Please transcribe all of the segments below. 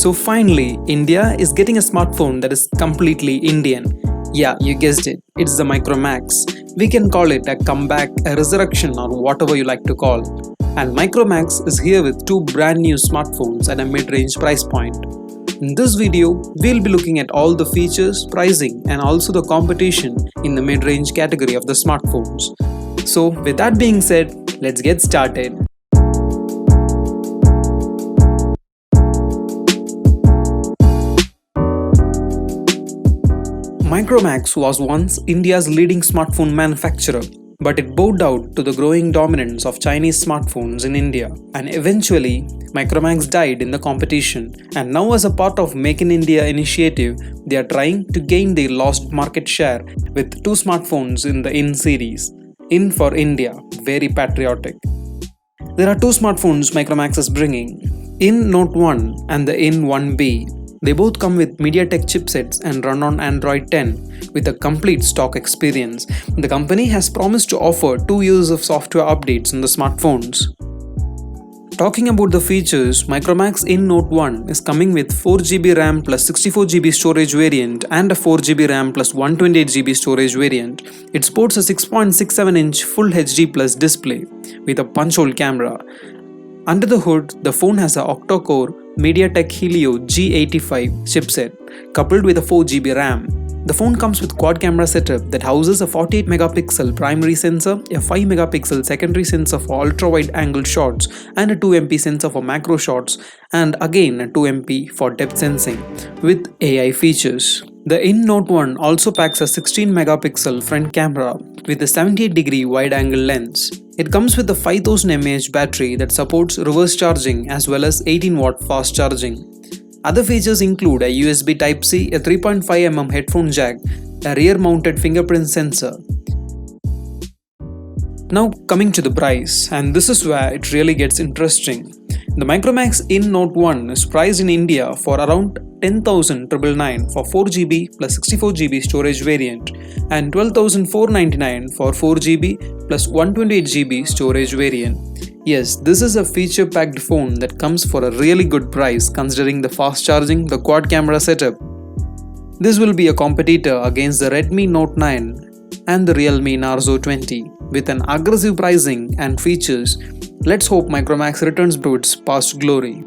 So finally, India is getting a smartphone that is completely Indian. Yeah, you guessed it. It's the Micromax. We can call it a comeback, a resurrection, or whatever you like to call. And Micromax is here with two brand new smartphones at a mid-range price point. In this video, we'll be looking at all the features, pricing, and also the competition in the mid-range category of the smartphones. So with that being said, let's get started. Micromax was once India's leading smartphone manufacturer, but it bowed out to the growing dominance of Chinese smartphones in India, and eventually Micromax died in the competition. And now, as a part of Make in India initiative, they are trying to gain their lost market share with two smartphones in the In series. In for India, very patriotic. There are two smartphones Micromax is bringing, In Note 1 and the In 1B. They both come with MediaTek chipsets and run on Android 10 with a complete stock experience. The company has promised to offer 2 years of software updates on the smartphones. Talking about the features, Micromax In Note 1 is coming with 4GB RAM plus 64GB storage variant and a 4GB RAM plus 128GB storage variant. It sports a 6.67-inch Full HD Plus display with a punch-hole camera. Under the hood, the phone has a octa-core MediaTek Helio G85 chipset coupled with a 4GB RAM. The phone comes with quad camera setup that houses a 48 megapixel primary sensor, a 5 megapixel secondary sensor for ultra-wide angle shots, and a 2MP sensor for macro shots, and again a 2MP for depth sensing with AI features. The In Note 1 also packs a 16 megapixel front camera with a 78-degree wide-angle lens. It comes with a 5000 mAh battery that supports reverse charging as well as 18-watt fast charging. Other features include a USB Type-C, a 3.5mm headphone jack, a rear-mounted fingerprint sensor. Now coming to the price, and this is where it really gets interesting. The Micromax In Note 1 is priced in India for around 10,999 for 4GB plus 64GB storage variant and 12,499 for 4GB plus 128GB storage variant. Yes, this is a feature-packed phone that comes for a really good price considering the fast charging, the quad camera setup. This will be a competitor against the Redmi Note 9 and the Realme Narzo 20 with an aggressive pricing and features. Let's hope Micromax returns to its past glory.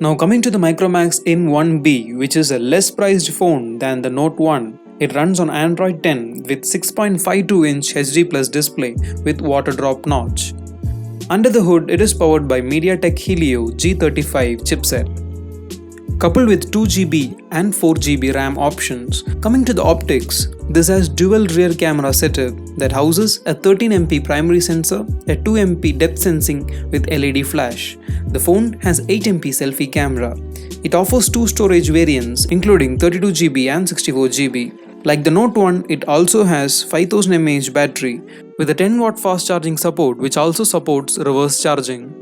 Now coming to the Micromax In 1B, which is a less priced phone than the Note 1. It runs on Android 10 with 6.52-inch HD Plus display with water drop notch. Under the hood, it is powered by MediaTek Helio G35 chipset, coupled with 2GB and 4GB RAM options. Coming to the optics, this has dual rear camera setup that houses a 13MP primary sensor, a 2MP depth sensing with LED flash. The phone has 8MP selfie camera. It offers two storage variants including 32GB and 64GB. Like the Note 1, it also has 5000 mAh battery with a 10-watt fast charging support which also supports reverse charging.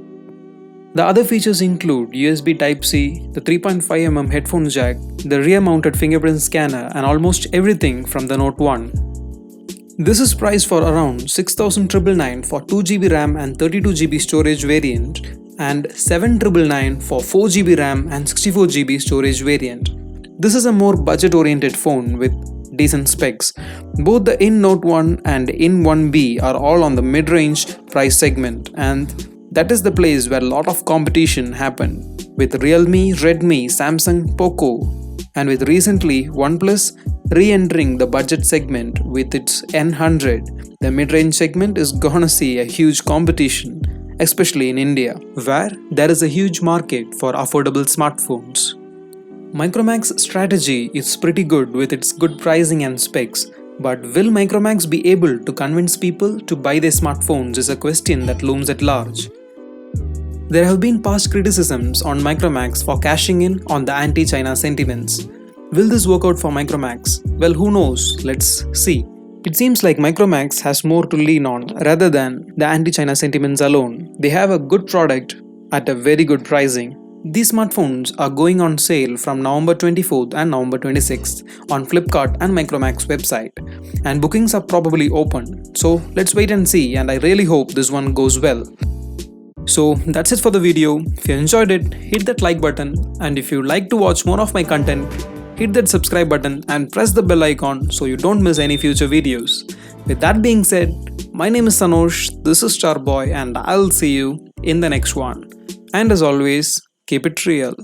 The other features include USB Type-C, the 3.5mm headphone jack, the rear-mounted fingerprint scanner, and almost everything from the Note 1. This is priced for around 6,999 for 2GB RAM and 32GB storage variant and 7,999 for 4GB RAM and 64GB storage variant. This is a more budget-oriented phone with decent specs. Both the In Note 1 and In 1B are all on the mid-range price segment, and that is the place where a lot of competition happened with Realme, Redmi, Samsung, Poco, and with recently OnePlus re-entering the budget segment with its N100. The mid-range segment is gonna see a huge competition, especially in India, where there is a huge market for affordable smartphones. Micromax strategy is pretty good with its good pricing and specs, but will Micromax be able to convince people to buy their smartphones is a question that looms at large. There have been past criticisms on Micromax for cashing in on the anti-China sentiments. Will this work out for Micromax? Well, who knows? Let's see. It seems like Micromax has more to lean on rather than the anti-China sentiments alone. They have a good product at a very good pricing. These smartphones are going on sale from November 24th and November 26th on Flipkart and Micromax website, and bookings are probably open. So let's wait and see, and I really hope this one goes well. So that's it for the video. If you enjoyed it, hit that like button, and if you'd like to watch more of my content, hit that subscribe button and press the bell icon so you don't miss any future videos. With that being said, my name is Sanosh, this is Starboy, and I'll see you in the next one. And as always, keep it real.